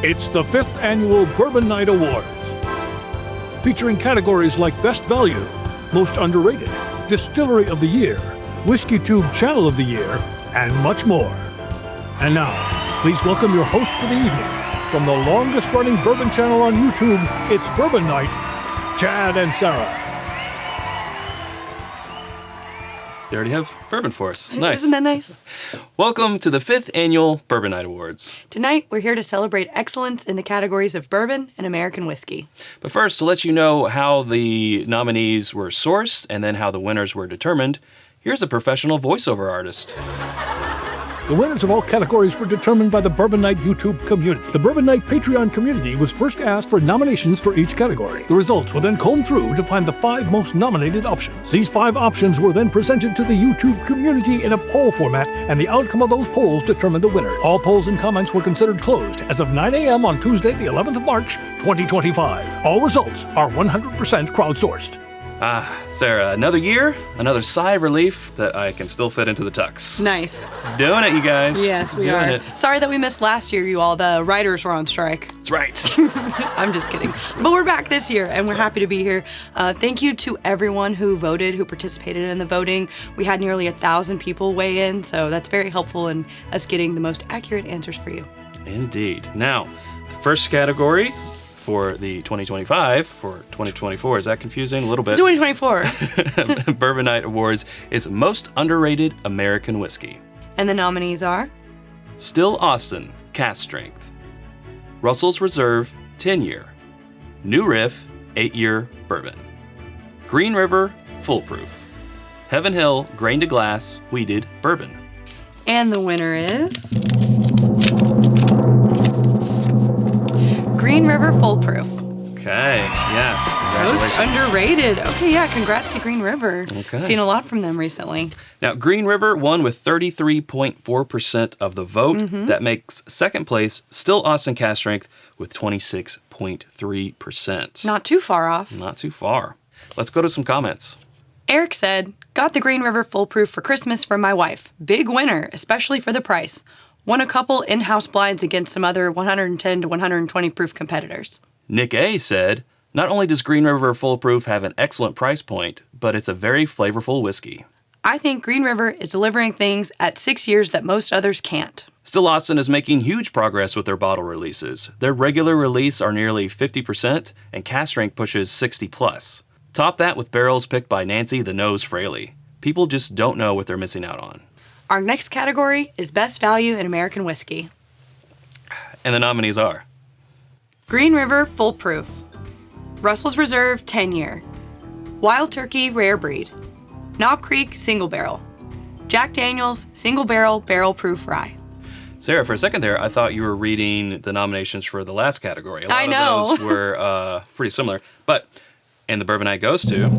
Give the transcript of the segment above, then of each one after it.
It's the 5th Annual Bourbon Night Awards, featuring categories like Best Value, Most Underrated, Distillery of the Year, WhiskeyTube Channel of the Year, and much more. And now, please welcome your host for the evening, from the longest-running bourbon channel on YouTube, It's Bourbon Night, Chad and Sarah. They already have bourbon for us. Nice. Isn't that nice? Welcome to the 5th Annual Bourbon Night Awards. Tonight, we're here to celebrate excellence in the categories of bourbon and American whiskey. But first, to let you know how the nominees were sourced and then how the winners were determined, here's a professional voiceover artist. The winners of all categories were determined by the Bourbon Night YouTube community. The Bourbon Night Patreon community was first asked for nominations for each category. The results were then combed through to find the 5 most nominated options. These 5 options were then presented to the YouTube community in a poll format, and the outcome of those polls determined the winners. All polls and comments were considered closed as of 9 a.m. on Tuesday, the 11th of March, 2025. All results are 100% crowdsourced. Sarah, another year, another sigh of relief that I can still fit into the tux. Nice. Doing it, you guys. Yes, we Doing are. it. Sorry that we missed last year, you all. The writers were on strike. That's right. I'm just kidding. But we're back this year, and we're happy to be here. Thank you to everyone who voted, who participated in the voting. We had nearly 1,000 people weigh in, so that's very helpful in us getting the most accurate answers for you. Indeed. Now, the first category for the 2025, for 2024, is that confusing? A little bit. It's 2024. Bourbon Night Awards is Most Underrated American Whiskey. And the nominees are? Still Austin, Cask Strength. Russell's Reserve, 10-year. New Riff, 8-year Bourbon. Green River, Full Proof. Heaven Hill, Grain to Glass, Wheated Bourbon. And the winner is Green River Full Proof. Okay, yeah. Most Congratulations. underrated. Okay, yeah, congrats to Green River. Okay. Seen a lot from them recently. Now, Green River won with 33.4% of the vote. That makes second place Still Austin Cask Strength with 26.3%. Not too far off. Not too far. Let's go to some comments. Eric said, got the Green River Full Proof for Christmas from my wife. Big winner, especially for the price. Won a couple in-house blinds against some other 110 to 120 proof competitors. Nick A. said, not only does Green River Full Proof have an excellent price point, but it's a very flavorful whiskey. I think Green River is delivering things at 6 years that most others can't. Still Austin is making huge progress with their bottle releases. Their regular release are nearly 50%, and Cask Strength pushes 60 plus. Top that with barrels picked by Nancy the Nose Fraley. People just don't know what they're missing out on. Our next category is Best Value in American Whiskey. And the nominees are Green River Full Proof. Russell's Reserve 10-year. Wild Turkey Rare Breed. Knob Creek Single Barrel. Jack Daniel's Single Barrel Barrel Proof Rye. Sarah, for a second there, I thought you were reading the nominations for the last category. A lot I know. of those were pretty similar. And the Bourbon Night goes to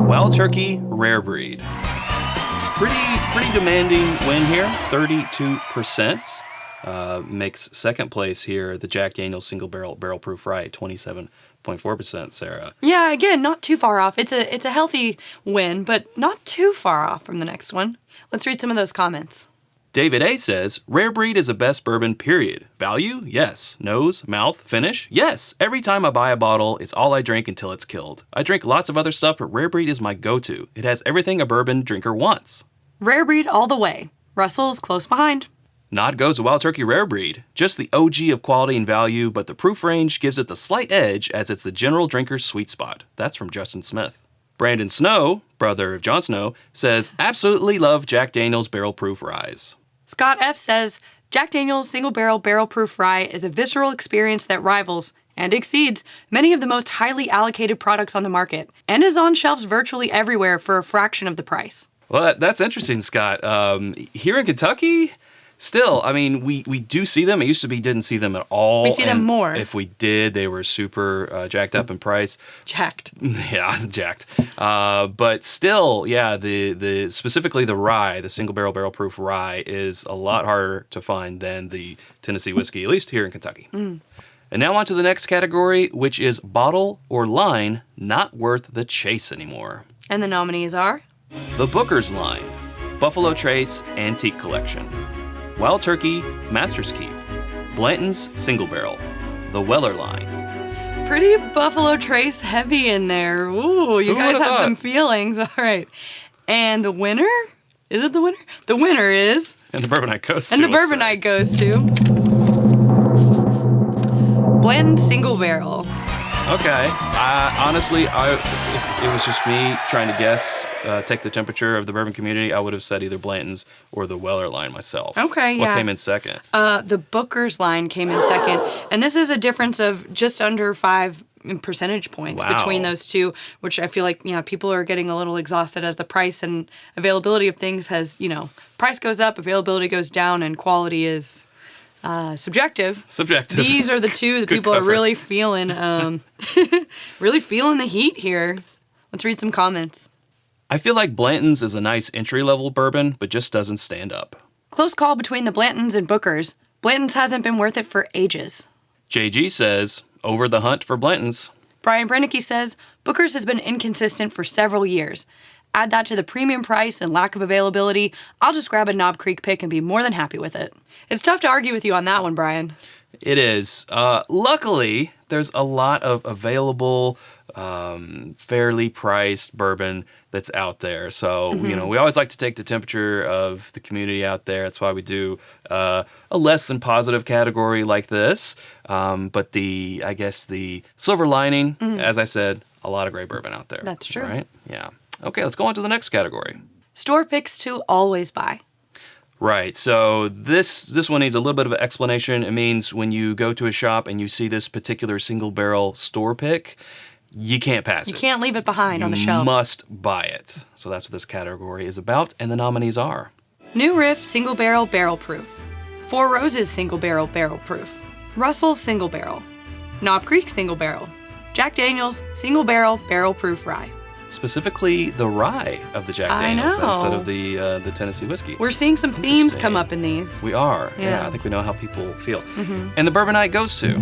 Wild Turkey Rare Breed. Pretty demanding win here, 32%. Makes second place here the Jack Daniel's Single Barrel Proof Rye, 27.4%, Sarah. Yeah, again, not too far off. It's a healthy win, but not too far off from the next one. Let's read some of those comments. David A. says, Rare Breed is the best bourbon, period. Value? Yes. Nose? Mouth? Finish? Yes. Every time I buy a bottle, it's all I drink until it's killed. I drink lots of other stuff, but Rare Breed is my go-to. It has everything a bourbon drinker wants. Rare Breed all the way. Russell's close behind. Nod goes to Wild Turkey Rare Breed. Just the OG of quality and value, but the proof range gives it the slight edge as it's the general drinker's sweet spot. That's from Justin Smith. Brandon Snow, brother of Jon Snow, says, absolutely love Jack Daniel's Barrel Proof Ryes. Scott F. says, Jack Daniel's Single Barrel Barrel Proof Rye is a visceral experience that rivals and exceeds many of the most highly allocated products on the market and is on shelves virtually everywhere for a fraction of the price. Well, that's interesting, Scott. Here in Kentucky, still, I mean, we do see them. It used to be didn't see them at all. We see them more. If we did, they were super jacked up in price. Jacked. Yeah, jacked. But still, yeah, the specifically the rye, the single barrel proof rye, is a lot harder to find than the Tennessee whiskey, at least here in Kentucky. And now on to the next category, which is bottle or line not worth the chase anymore. And the nominees are? The Booker's line. Buffalo Trace Antique Collection, Wild Turkey Master's Keep, Blanton's Single Barrel, the Weller line. Pretty Buffalo Trace heavy in there. Ooh, you guys have some feelings. All right. And the winner? Is it the winner? The winner is... And the Bourbonite goes to... And the Bourbonite goes to... Blanton Single Barrel. Okay. Honestly, if it was just me trying to guess, take the temperature of the bourbon community, I would have said either Blanton's or the Weller line myself. Okay, yeah. What came in second? The Booker's line came in second. And this is a difference of just under 5 percentage points between those two, which I feel like, people are getting a little exhausted as the price and availability of things has, price goes up, availability goes down, and quality is subjective. These are the two that people are really feeling, really feeling the heat here. Let's read some comments. I feel like Blanton's is a nice entry-level bourbon, but just doesn't stand up. Close call between the Blantons and Booker's. Blanton's hasn't been worth it for ages. JG says, over the hunt for Blanton's. Brian Brennicky says, Booker's has been inconsistent for several years. Add that to the premium price and lack of availability, I'll just grab a Knob Creek pick and be more than happy with it. It's tough to argue with you on that one, Brian. It is. Luckily, there's a lot of available, fairly priced bourbon that's out there. So, we always like to take the temperature of the community out there. That's why we do a less than positive category like this. But the silver lining, as I said, a lot of great bourbon out there. That's true. Right? Yeah. Okay, let's go on to the next category. Store picks to always buy. Right. So this one needs a little bit of an explanation. It means when you go to a shop and you see this particular single barrel store pick, you can't pass it. You can't leave it behind on the shelf. You must buy it. So that's what this category is about, and the nominees are New Riff Single Barrel Barrel Proof, Four Roses Single Barrel Barrel Proof, Russell's Single Barrel, Knob Creek Single Barrel, Jack Daniel's Single Barrel Barrel Proof Rye. Specifically the rye of the Jack Daniel's instead of the Tennessee whiskey. We're seeing some themes come up in these. We are. Yeah, I think we know how people feel. And the Bourbonite goes to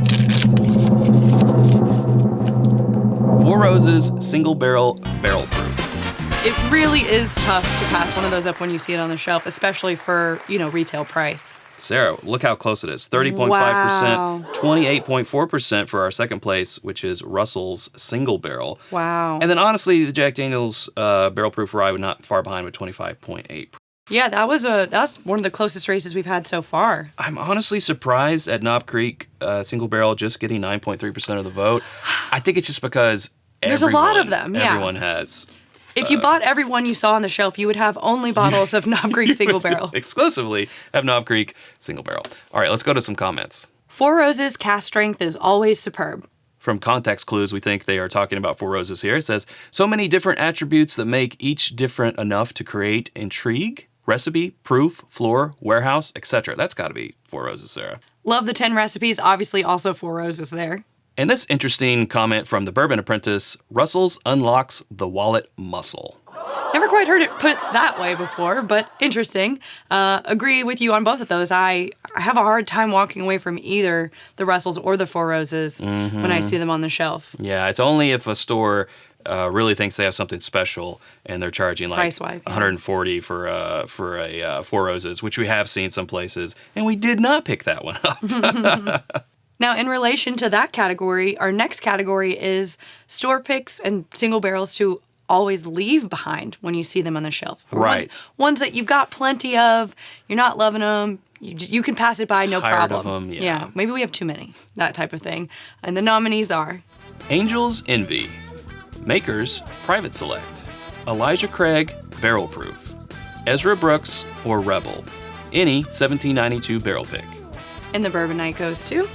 Four Roses Single Barrel Barrel Proof. It really is tough to pass one of those up when you see it on the shelf, especially for, retail price. Sarah, look how close it is. 30.5%, Wow. 28.4% for our second place, which is Russell's Single Barrel. Wow. And then honestly, the Jack Daniel's Barrel Proof Rye was not far behind with 25.8%. Yeah, that's one of the closest races we've had so far. I'm honestly surprised at Knob Creek Single Barrel just getting 9.3% of the vote. I think it's just because there's a lot of them. Yeah. Everyone has. If you bought every one you saw on the shelf, you would have only bottles of Knob Creek Single Barrel. Exclusively have Knob Creek Single Barrel. All right, let's go to some comments. Four Roses cast strength is always superb. From context clues, we think they are talking about Four Roses here. It says, so many different attributes that make each different enough to create intrigue, recipe, proof, floor, warehouse, etc. That's got to be Four Roses, Sarah. Love the 10 recipes. Obviously, also Four Roses there. And this interesting comment from the Bourbon Apprentice, Russell's unlocks the wallet muscle. Never quite heard it put that way before, but interesting. Agree with you on both of those. I have a hard time walking away from either the Russells or the Four Roses when I see them on the shelf. Yeah, it's only if a store really thinks they have something special and they're charging like price-wise, $140 for a Four Roses, which we have seen some places, and we did not pick that one up. Now, in relation to that category, our next category is store picks and single barrels to always leave behind when you see them on the shelf. Right. Ones that you've got plenty of, you're not loving them, you can pass it by, no Tired problem. of them, yeah. Maybe we have too many, that type of thing. And the nominees are Angel's Envy, Maker's Private Select, Elijah Craig Barrel Proof, Ezra Brooks or Rebel, any 1792 barrel pick. And the Bourbonite goes to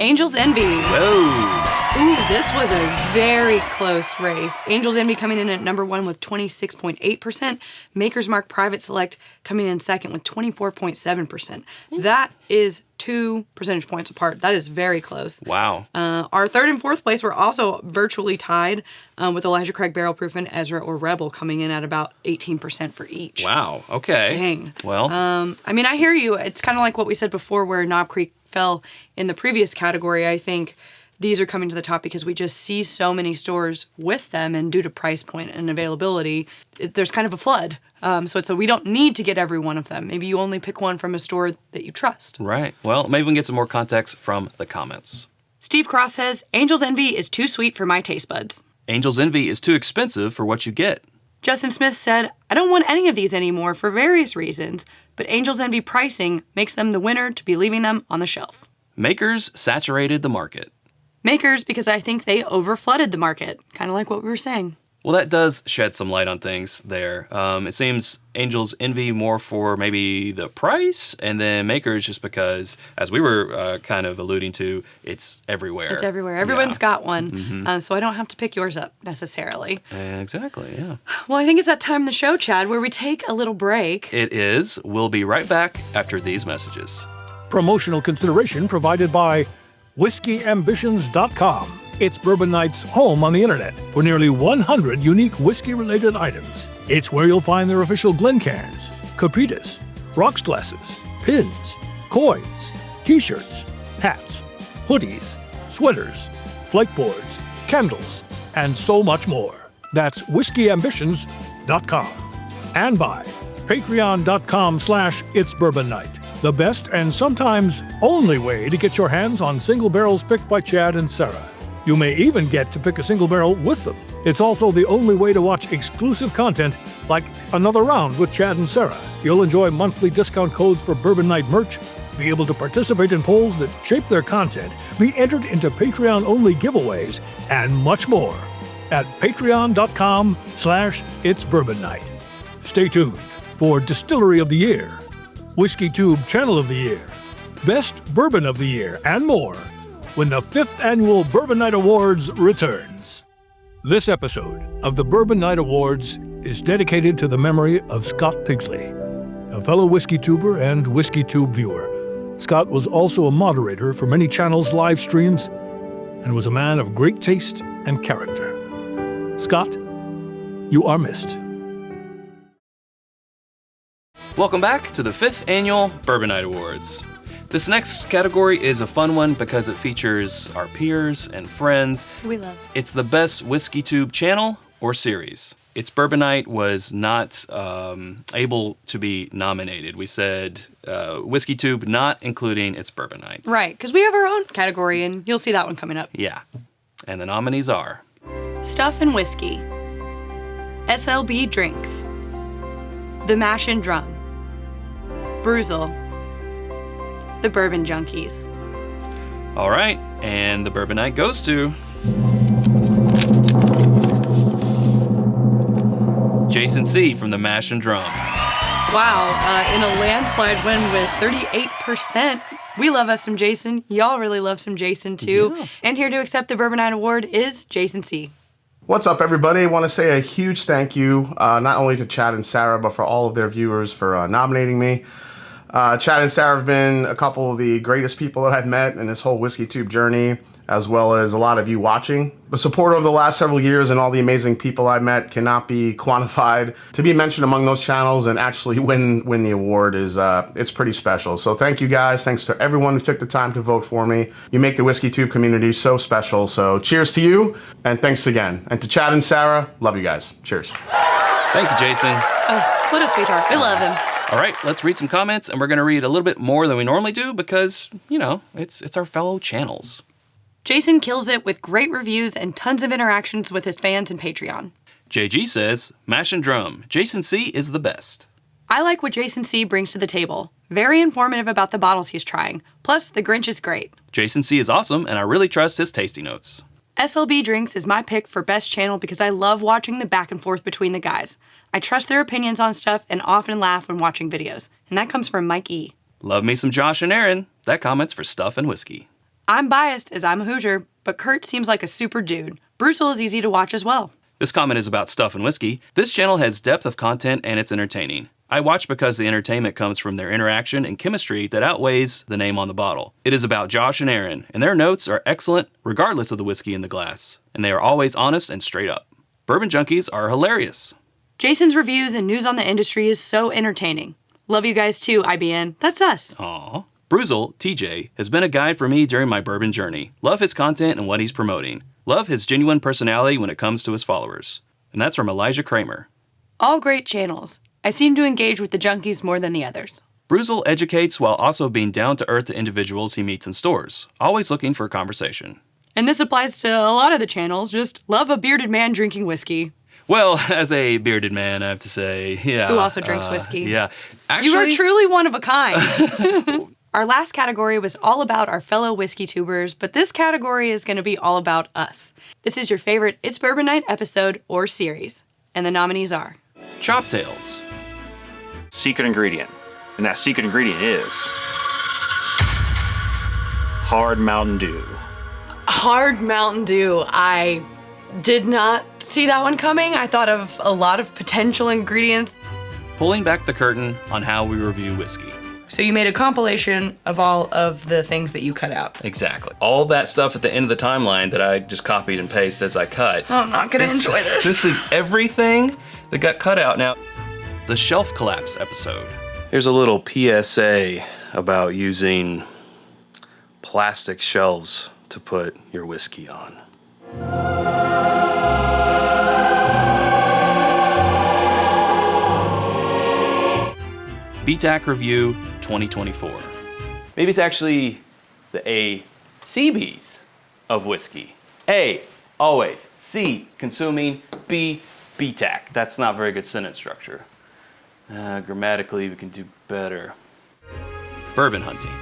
Angel's Envy. Whoa. Ooh, this was a very close race. Angel's Envy coming in at number 1 with 26.8%. Maker's Mark Private Select coming in second with 24.7%. That is 2 percentage points apart. That is very close. Wow. Our third and fourth place were also virtually tied with Elijah Craig Barrel Proof and Ezra or Rebel coming in at about 18% for each. Wow. Okay. Dang. Well. I hear you. It's kind of like what we said before where Knob Creek fell in the previous category. I think these are coming to the top because we just see so many stores with them, and due to price point and availability, there's kind of a flood. So we don't need to get every one of them. Maybe you only pick one from a store that you trust. Right. Well, maybe we can get some more context from the comments. Steve Cross says, Angel's Envy is too sweet for my taste buds. Angel's Envy is too expensive for what you get. Justin Smith said, I don't want any of these anymore for various reasons, but Angel's Envy pricing makes them the winner to be leaving them on the shelf. Makers saturated the market. Makers because I think they overflooded the market, kind of like what we were saying. Well, that does shed some light on things there. It seems Angel's Envy more for maybe the price, and then Makers just because, as we were kind of alluding to, it's everywhere. It's everywhere. Everyone's got one, so I don't have to pick yours up necessarily. Exactly, yeah. Well, I think it's that time in the show, Chad, where we take a little break. It is. We'll be right back after these messages. Promotional consideration provided by WhiskeyAmbitions.com. It's Bourbon Night's home on the internet for nearly 100 unique whiskey-related items. It's where you'll find their official Glencans, Capitas, rocks glasses, pins, coins, t-shirts, hats, hoodies, sweaters, flight boards, candles, and so much more. That's WhiskeyAmbitions.com. And by Patreon.com/itsbourbonnight. The best and sometimes only way to get your hands on single barrels picked by Chad and Sarah. You may even get to pick a single barrel with them. It's also the only way to watch exclusive content like Another Round with Chad and Sarah. You'll enjoy monthly discount codes for Bourbon Night merch, be able to participate in polls that shape their content, be entered into Patreon-only giveaways, and much more at patreon.com/itsbourbonnight. Stay tuned for Distillery of the Year, WhiskeyTube Channel of the Year, Best Bourbon of the Year, and more when the 5th Annual Bourbon Night Awards returns. This episode of the Bourbon Night Awards is dedicated to the memory of Scott Pigsley, a fellow WhiskeyTuber and WhiskeyTube viewer. Scott was also a moderator for many channels' live streams and was a man of great taste and character. Scott, you are missed. Welcome back to the 5th Annual Bourbon Night Awards. This next category is a fun one because it features our peers and friends. We love. It's the best WhiskeyTube channel or series. It's Bourbon Night was not able to be nominated. We said WhiskeyTube not including It's Bourbon Night. Right, because we have our own category, and you'll see that one coming up. Yeah. And the nominees are Stuff and Whiskey, SLB Drinks, The Mash and Drum, Bruzel, The Bourbon Junkies. All right, and the Bourbon Night goes to Jason C. from the Mash and Drum. Wow, in a landslide win with 38%. We love us some Jason. Y'all really love some Jason too. Yeah. And here to accept the Bourbon Night Award is Jason C. What's up, everybody? I want to say a huge thank you, not only to Chad and Sarah, but for all of their viewers for nominating me. Chad and Sarah have been a couple of the greatest people that I've met in this whole WhiskeyTube journey, as well as a lot of you watching. The support over the last several years and all the amazing people I met cannot be quantified. To be mentioned among those channels and actually win the award is it's pretty special. So thank you guys. Thanks to everyone who took the time to vote for me. You make the WhiskeyTube community so special. So cheers to you, and thanks again. And to Chad and Sarah, love you guys. Cheers. Thank you, Jason. Oh, what a sweetheart. We love him. All right, let's read some comments, and we're going to read a little bit more than we normally do because, you know, it's our fellow channels. Jason kills it with great reviews and tons of interactions with his fans and Patreon. JG says, Mash and Drum, Jason C. is the best. I like what Jason C. brings to the table. Very informative about the bottles he's trying. Plus, the Grinch is great. Jason C. is awesome, and I really trust his tasty notes. SLB Drinks is my pick for best channel because I love watching the back and forth between the guys. I trust their opinions on stuff and often laugh when watching videos. And that comes from Mike E. Love me some Josh and Aaron. That comment's for Stuff and Whiskey. I'm biased as I'm a Hoosier, but Kurt seems like a super dude. Bruzel is easy to watch as well. This comment is about Stuff and Whiskey. This channel has depth of content and it's entertaining. I watch because the entertainment comes from their interaction and chemistry that outweighs the name on the bottle. It is about Josh and Aaron, and their notes are excellent regardless of the whiskey in the glass, and they are always honest and straight up. Bourbon Junkies are hilarious. Jason's reviews and news on the industry is so entertaining. Love you guys too, IBN. That's us. Aww. Bruzel, TJ, has been a guide for me during my bourbon journey. Love his content and what he's promoting. Love his genuine personality when it comes to his followers. And that's from Elijah Kramer. All great channels. I seem to engage with the junkies more than the others. Bruzel educates while also being down-to-earth to individuals he meets in stores, always looking for a conversation. And this applies to a lot of the channels. Just love a bearded man drinking whiskey. Well, as a bearded man, I have to say, yeah. Who also drinks whiskey. Yeah. Actually, You are truly one of a kind. Our last category was all about our fellow whiskey tubers, but this category is going to be all about us. This is your favorite It's Bourbon Night episode or series. And the nominees are Chop Tails, secret ingredient. And that secret ingredient is hard Mountain Dew. Hard Mountain Dew. I did not see that one coming. I thought of a lot of potential ingredients. pulling back the curtain on how we review whiskey. So you made a compilation of all of the things that you cut out. Exactly. All that stuff at the end of the timeline that I just copied and pasted as I cut. I'm not gonna enjoy this. This is everything that got cut out. Now, the shelf collapse episode. Here's a little PSA about using plastic shelves to put your whiskey on. BTAC Review 2024. Maybe it's actually the A, CBs of whiskey. A, always. C, consuming. B, BTAC. That's not very good sentence structure. Grammatically, we can do better. Bourbon hunting.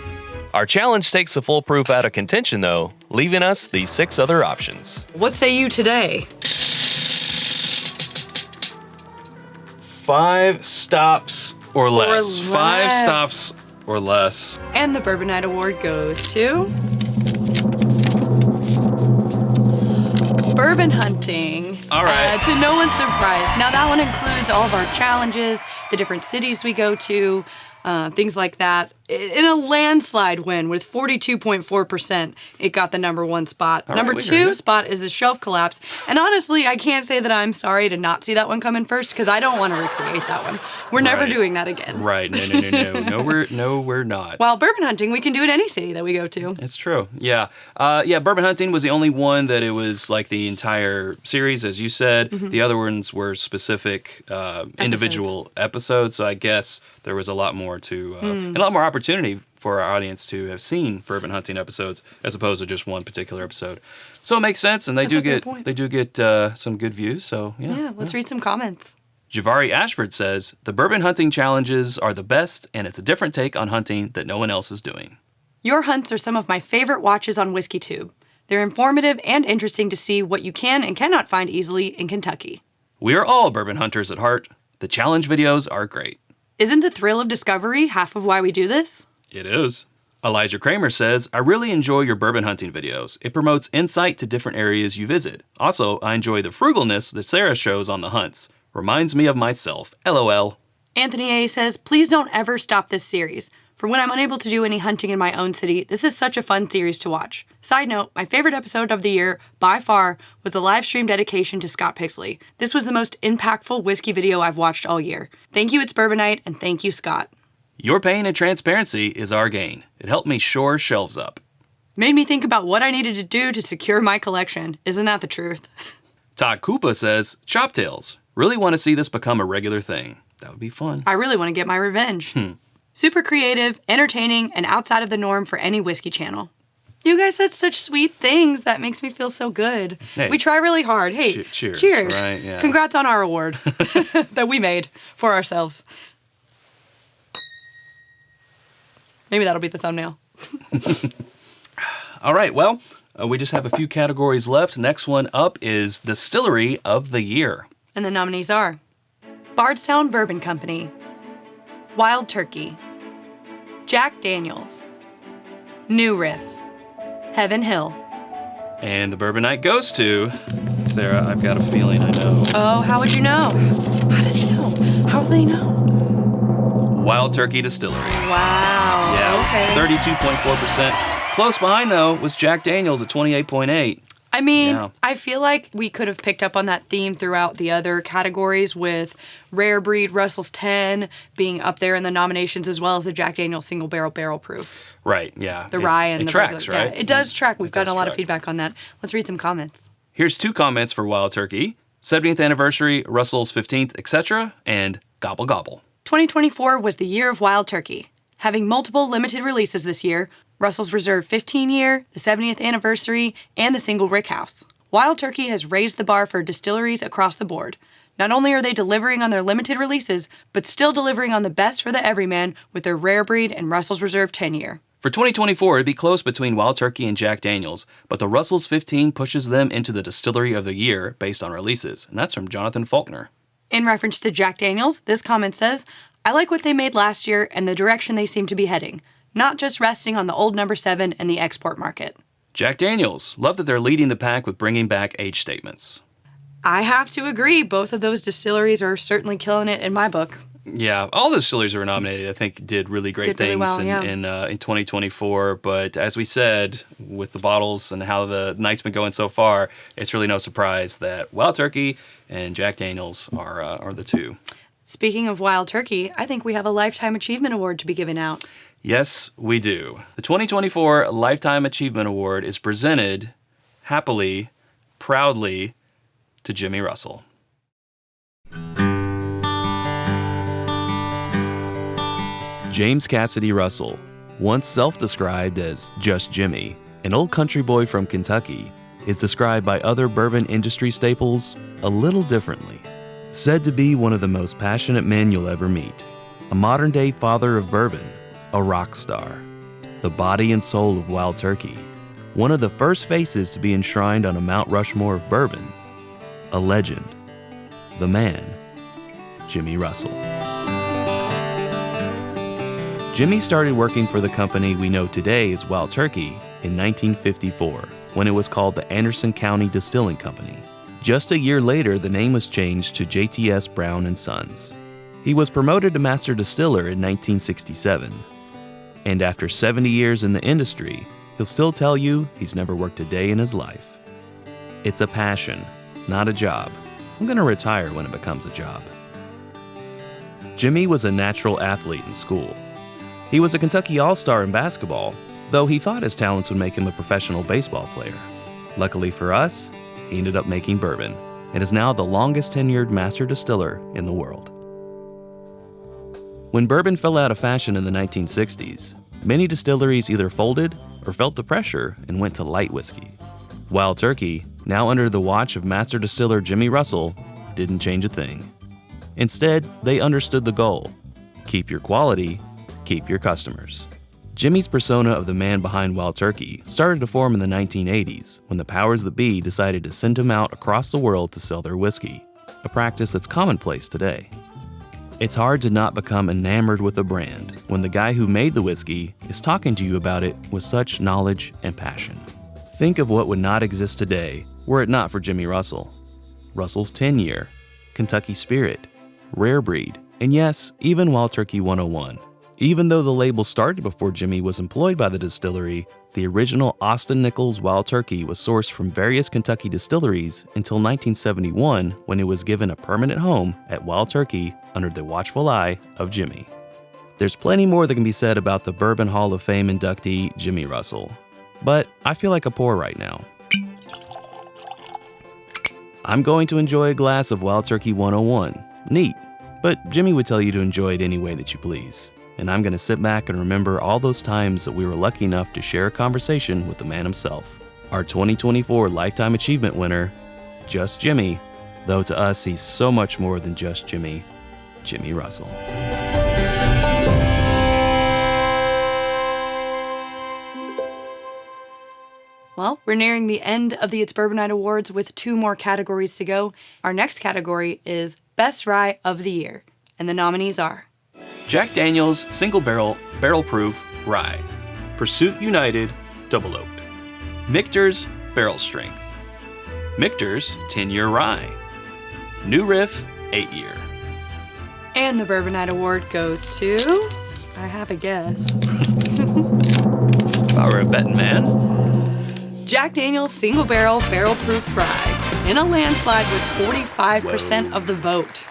Our challenge takes the full proof out of contention, though, leaving us these 6 other options. What say you today? 5 stops or less. 5 less. stops or less. And the Bourbon Night Award goes to bourbon hunting. All right. To no one's surprise. Now that one includes all of our challenges, the different cities we go to, things like that. In a landslide win with 42.4%, it got the number 1 spot. All Number right, 2 spot is the shelf collapse. And honestly, I can't say that I'm sorry to not see that one come in first because I don't want to recreate that one. We're never Right. doing that again. Right. No. No, we're not. While bourbon hunting, we can do it any city that we go to. It's true. Yeah. Bourbon hunting was the only one that it was like the entire series, as you said. Mm-hmm. The other ones were specific individual episodes. So I guess there was a lot more to, and a lot more opportunity for our audience to have seen bourbon hunting episodes as opposed to just one particular episode. So it makes sense, and they That's a fair point. do get some good views. So Yeah, let's read some comments. Javari Ashford says, the bourbon hunting challenges are the best, and it's a different take on hunting that no one else is doing. Your hunts are some of my favorite watches on WhiskeyTube. They're informative and interesting to see what you can and cannot find easily in Kentucky. We are all bourbon hunters at heart. The challenge videos are great. Isn't the thrill of discovery half of why we do this? It is. Elijah Kramer says, I really enjoy your bourbon hunting videos. It promotes insight to different areas you visit. Also, I enjoy the frugalness that Sarah shows on the hunts. Reminds me of myself. LOL. Anthony A. says, please don't ever stop this series. For when I'm unable to do any hunting in my own city, this is such a fun series to watch. Side note, my favorite episode of the year, by far, was a live stream dedication to Scott Pigsley. This was the most impactful whiskey video I've watched all year. Thank you, It's Bourbon Night, and thank you, Scott. Your pain and transparency is our gain. It helped me shore shelves up. Made me think about what I needed to do to secure my collection. Isn't that the truth? Todd Koopa says, Chop Tails. Really want to see this become a regular thing. That would be fun. I really want to get my revenge. Super creative, entertaining, and outside of the norm for any whiskey channel. You guys said such sweet things. That makes me feel so good. Hey. We try really hard. Hey, Cheers, cheers. right? Yeah. Congrats on our award that we made for ourselves. Maybe that'll be the thumbnail. All right, well, we just have a few categories left. Next one up is Distillery of the Year. And the nominees are Bardstown Bourbon Company, Wild Turkey, Jack Daniels, New Riff, Heaven Hill. And the Bourbon Night goes to Sarah. I've got a feeling I know. Oh, how would you know? How does he know? How will they know? Wild Turkey Distillery. Wow. Yeah, Okay. 32.4%. Close behind, though, was Jack Daniels at 28.8%. I mean, Yeah. I feel like we could have picked up on that theme throughout the other categories with Rare Breed Russell's 10 being up there in the nominations, as well as the Jack Daniel's Single Barrel Proof. Right, yeah. The rye and it the tracks, regular. right? Yeah, it does track. We've gotten does a lot of track. feedback on that. Let's read some comments. Here's 2 comments for Wild Turkey. 70th anniversary, Russell's 15th, etc., and gobble gobble. 2024 was the year of Wild Turkey. Having multiple limited releases this year, Russell's Reserve 15-year, the 70th anniversary, and the single Rickhouse. Wild Turkey has raised the bar for distilleries across the board. Not only are they delivering on their limited releases, but still delivering on the best for the everyman with their Rare Breed and Russell's Reserve 10-year. For 2024, it'd be close between Wild Turkey and Jack Daniel's, but the Russell's 15 pushes them into the Distillery of the Year based on releases, and that's from Jonathan Faulkner. In reference to Jack Daniel's, this comment says, I like what they made last year and the direction they seem to be heading, not just resting on the old number 7 and the export market. Jack Daniel's, love that they're leading the pack with bringing back age statements. I have to agree, both of those distilleries are certainly killing it in my book. Yeah, all the distilleries that were nominated, I think, did really great Did really things well, in 2024. But as we said, with the bottles and how the night's been going so far, it's really no surprise that Wild Turkey and Jack Daniel's are the 2. Speaking of Wild Turkey, I think we have a Lifetime Achievement Award to be given out. Yes, we do. The 2024 Lifetime Achievement Award is presented happily, proudly to Jimmy Russell. James Cassidy Russell, once self-described as just Jimmy, an old country boy from Kentucky, is described by other bourbon industry staples a little differently. Said to be one of the most passionate men you'll ever meet, a modern-day father of bourbon, a rock star, the body and soul of Wild Turkey, one of the first faces to be enshrined on a Mount Rushmore of bourbon, a legend, the man, Jimmy Russell. Jimmy started working for the company we know today as Wild Turkey in 1954, when it was called the Anderson County Distilling Company. Just a year later, the name was changed to JTS Brown & Sons. He was promoted to Master Distiller in 1967. And after 70 years in the industry, he'll still tell you he's never worked a day in his life. It's a passion, not a job. I'm going to retire when it becomes a job. Jimmy was a natural athlete in school. He was a Kentucky All-Star in basketball, though he thought his talents would make him a professional baseball player. Luckily for us, he ended up making bourbon and is now the longest tenured master distiller in the world. When bourbon fell out of fashion in the 1960s, many distilleries either folded or felt the pressure and went to light whiskey. Wild Turkey, now under the watch of master distiller Jimmy Russell, didn't change a thing. Instead, they understood the goal: keep your quality, keep your customers. Jimmy's persona of the man behind Wild Turkey started to form in the 1980s when the powers that be decided to send him out across the world to sell their whiskey, a practice that's commonplace today. It's hard to not become enamored with a brand when the guy who made the whiskey is talking to you about it with such knowledge and passion. Think of what would not exist today were it not for Jimmy Russell. Russell's 10-year, Kentucky Spirit, Rare Breed, and yes, even Wild Turkey 101. Even though the label started before Jimmy was employed by the distillery, the original Austin Nichols Wild Turkey was sourced from various Kentucky distilleries until 1971, when it was given a permanent home at Wild Turkey under the watchful eye of Jimmy. There's plenty more that can be said about the Bourbon Hall of Fame inductee Jimmy Russell, but I feel like a pour right now. I'm going to enjoy a glass of Wild Turkey 101. Neat, but Jimmy would tell you to enjoy it any way that you please. And I'm going to sit back and remember all those times that we were lucky enough to share a conversation with the man himself. Our 2024 Lifetime Achievement winner, Just Jimmy, though to us he's so much more than just Jimmy, Jimmy Russell. Well, we're nearing the end of the It's Bourbon Night Awards with 2 more categories to go. Our next category is Best Rye of the Year, and the nominees are Jack Daniel's Single Barrel Proof Rye, Pursuit United Double Oaked, Michter's Barrel Strength, Michter's 10-Year Rye, New Riff 8-Year. And the Bourbon Night Award goes to, I have a guess, If I were a betting man, Jack Daniel's Single Barrel Barrel Proof Rye in a landslide with 45% of the vote.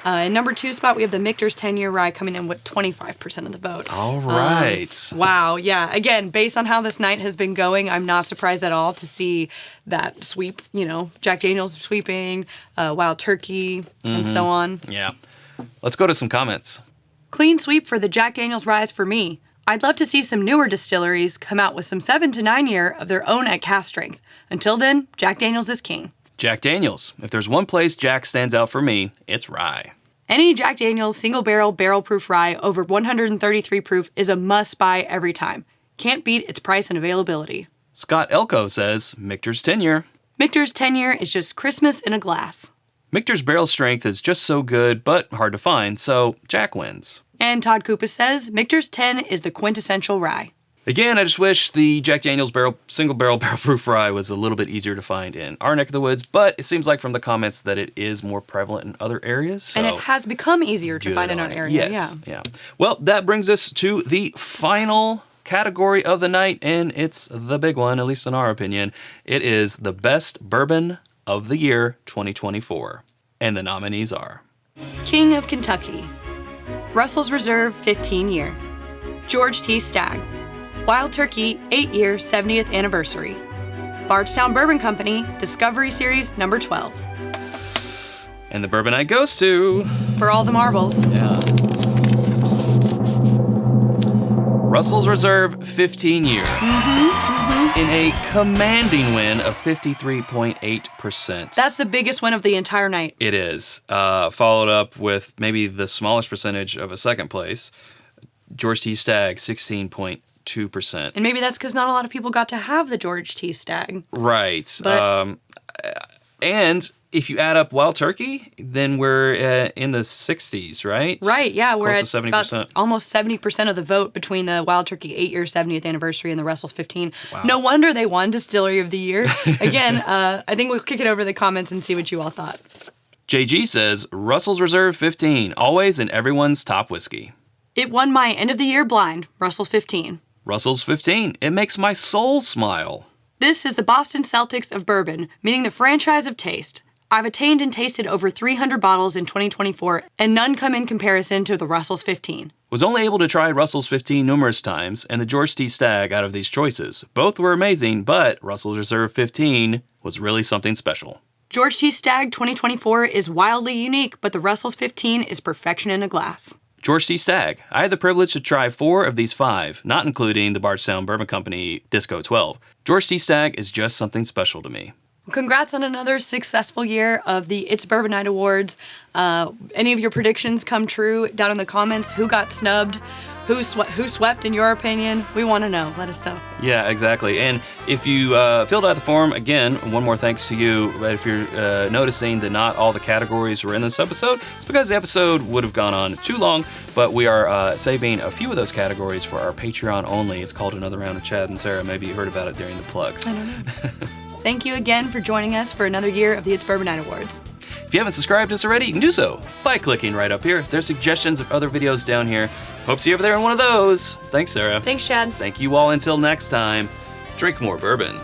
In number 2 spot, we have the Michter's 10-year rye coming in with 25% of the vote. All right. Wow, yeah. Again, based on how this night has been going, I'm not surprised at all to see that sweep, Jack Daniel's sweeping, Wild Turkey, and so on. Yeah. Let's go to some comments. Clean sweep for the Jack Daniel's ryes for me. I'd love to see some newer distilleries come out with some 7 to 9 year of their own at cask strength. Until then, Jack Daniel's is king. Jack Daniel's. If there's one place Jack stands out for me, it's rye. Any Jack Daniel's single barrel barrel proof rye over 133 proof is a must buy every time. Can't beat its price and availability. Scott Elko says, Michter's 10-year. Michter's 10-year is just Christmas in a glass. Michter's barrel strength is just so good, but hard to find, so Jack wins. And Todd Koupas says, Michter's 10 is the quintessential rye. Again, I just wish the Jack Daniel's single barrel barrel proof rye was a little bit easier to find in our neck of the woods, but it seems like from the comments that it is more prevalent in other areas. So and it has become easier to find in our area. Yes, yeah. Well, that brings us to the final category of the night, and it's the big one, at least in our opinion. It is the best bourbon of the year 2024. And the nominees are King of Kentucky, Russell's Reserve 15-year, George T. Stagg, Wild Turkey 8-year 70th anniversary, Bardstown Bourbon Company Discovery Series number 12. And the bourbon night goes to... For all the marbles. Yeah. Russell's Reserve 15-year. In a commanding win of 53.8%. That's the biggest win of the entire night. It is. Followed up with maybe the smallest percentage of a second place, George T. Stagg, 16.2%. And maybe that's because not a lot of people got to have the George T. Stagg. Right. But, and if you add up Wild Turkey, then we're in the 60s, right? Right, yeah. We're at Close to 70%. about almost 70% of the vote between the Wild Turkey 8-year 70th anniversary and the Russell's 15. Wow. No wonder they won Distillery of the Year. Again, I think we'll kick it over to the comments and see what you all thought. JG says, Russell's Reserve 15, always in everyone's top whiskey. It won my end of the year blind, Russell's 15. Russell's 15, it makes my soul smile. This is the Boston Celtics of bourbon, meaning the franchise of taste. I've attained and tasted over 300 bottles in 2024, and none come in comparison to the Russell's 15. Was only able to try Russell's 15 numerous times, and the George T. Stagg out of these choices. Both were amazing, but Russell's Reserve 15 was really something special. George T. Stagg 2024 is wildly unique, but the Russell's 15 is perfection in a glass. George T. Stagg. I had the privilege to try 4 of these 5, not including the Bardstown Bourbon Company Disco 12. George T. Stagg is just something special to me. Congrats on another successful year of the It's Bourbon Night Awards. Any of your predictions come true? Down in the comments, who got snubbed? Who swept in your opinion? We want to know. Let us know. Yeah, exactly. And if you filled out the form, again, one more thanks to you. If you're noticing that not all the categories were in this episode, it's because the episode would have gone on too long, but we are saving a few of those categories for our Patreon only. It's called Another Round of Chad and Sarah. Maybe you heard about it during the plugs. I don't know. Thank you again for joining us for another year of the It's Bourbon Night Awards. If you haven't subscribed to us already, you can do so by clicking right up here. There's suggestions of other videos down here. Hope to see you over there in one of those. Thanks, Sarah. Thanks, Chad. Thank you all until next time. Drink more bourbon.